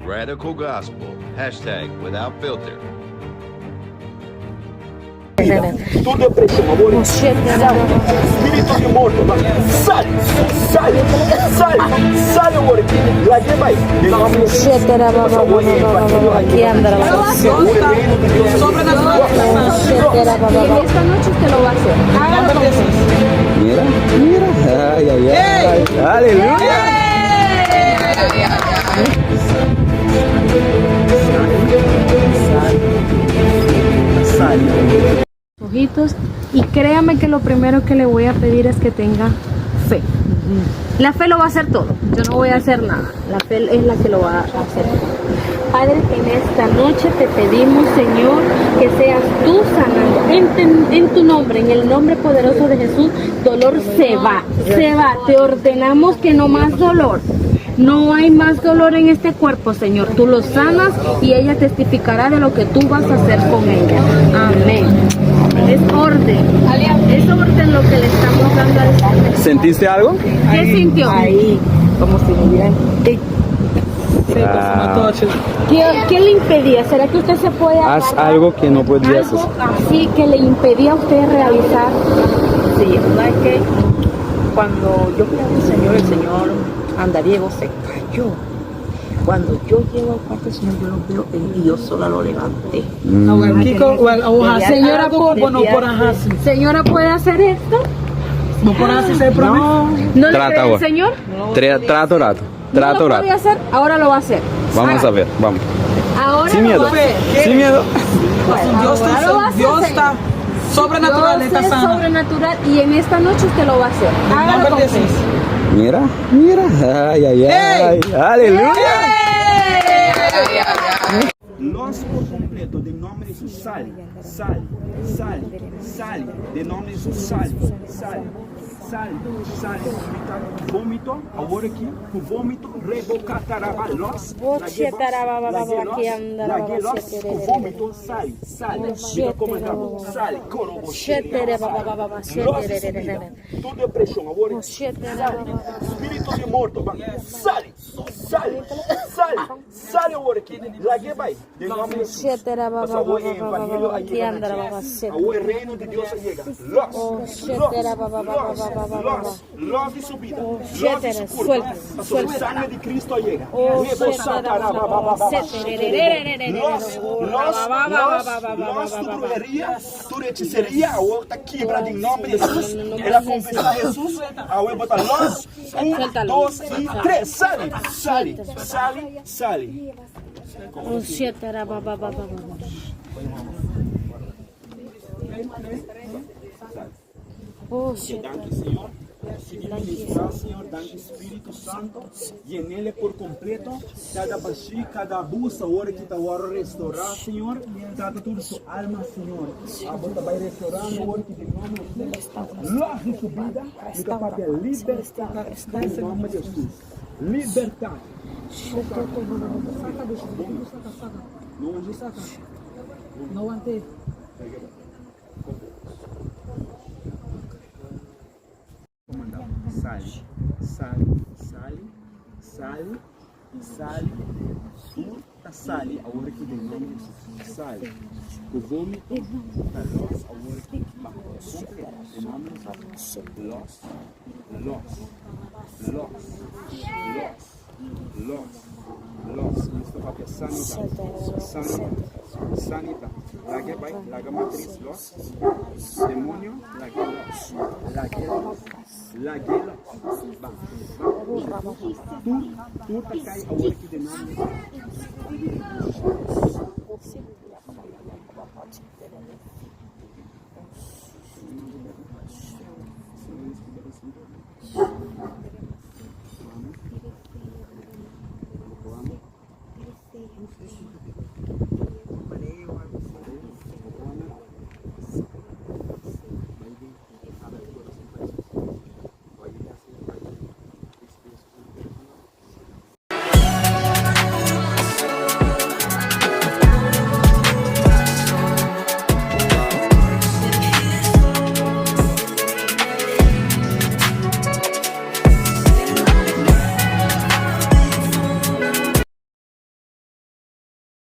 Radical Gospel. Hashtag without filter. Toda opressão, amor, sai, espírito de morto, sai, sai, sai, sai, amor, lá vai, em nome de Jesus, Aquí andará la Sobrenatural. Y esta noche usted lo va a hacer. Hágalo con fe. Mira, mira, ay, ay, ay, aleluya. Ojitos, y créame que lo primero que le voy a pedir es que tenga fe. La fe lo va a hacer todo, yo no voy a hacer nada, la fe es la que lo va a hacer. Padre, en esta noche te pedimos, Señor, que seas tú sanando en tu nombre, en el nombre poderoso de Jesús. Dolor se va, te ordenamos que no más dolor. No hay más dolor en este cuerpo, Señor. Tú lo sanas y ella testificará de lo que tú vas a hacer con ella. Amén. Es orden lo que le estamos dando al Señor. ¿Sentiste algo? ¿Qué sintió? Ahí, como si me hubieran... ¿Qué le impedía? ¿Será que usted se puede Haz apagar? algo que no podías Algo hacer. así que le impedía a usted realizar. Sí, ¿sabes qué? Cuando yo fui al Señor, el Señor andariego se cayó. Cuando yo llego al cuarto del Señor, yo lo veo y yo sola lo levanté. Señora, ¿puede hacer esto? No por así se ¿No le Trata cree el ahora. Señor? Trato rato. ¿No Trato lo rato. podía hacer? Ahora lo va a hacer. Vamos a ver, vamos. Ahora Sin lo miedo. va a hacer. Sin miedo. Ahora lo va a hacer, Dios Señor. está sobrenatural, Dios está es sana. sobrenatural y en esta noche usted lo va a hacer. Hágalo con fe. Mira, mira, ay, ay, ay, aleluya. nós por completo, de nome de Jesus, sale, sale, sale, sale, de nome de Jesus, sale, sale, sale, sale, vômito, agora aqui, o vômito, rebocataraba, nós, o vômito, sai, sai, fica comandado, sai, corobo, toda pressão, agora, espírito de morto, sale, sale, sale, sale agora aqui, lá vai, de nome de Jesus, agora o evangelho aí, agora o reino de Deus chega, los de subida, los de su curva, a sangre de Cristo llega, tu brujería, tu hechicería, ahora quebra de nome de Jesus, ela confessa a Jesus, agora bota los, 1, 2 e 3, sale, sale, sale, sale. Danke, Señor. Señor, danke Espírito Santo, llenele por completo cada baixi, cada abuso, ahora que te voy a restaurar, Señor, trata toda su alma, Señor, ahora vai restaurar, ahora que de nome de Jesus, loja de su vida, y capaz de libertad, en nome de Jesús, libertad. No aguanté. Sale, sale, sale, sale e sale, surta, sale, a hora que vem nome de Jesus, sale, o vômito, a los, a hora que vai, em nome de Jesus, los, isto papel sanita, lague vai, laga matriz, los, demônio, lague los, lague tu tá cai a hora que de nome de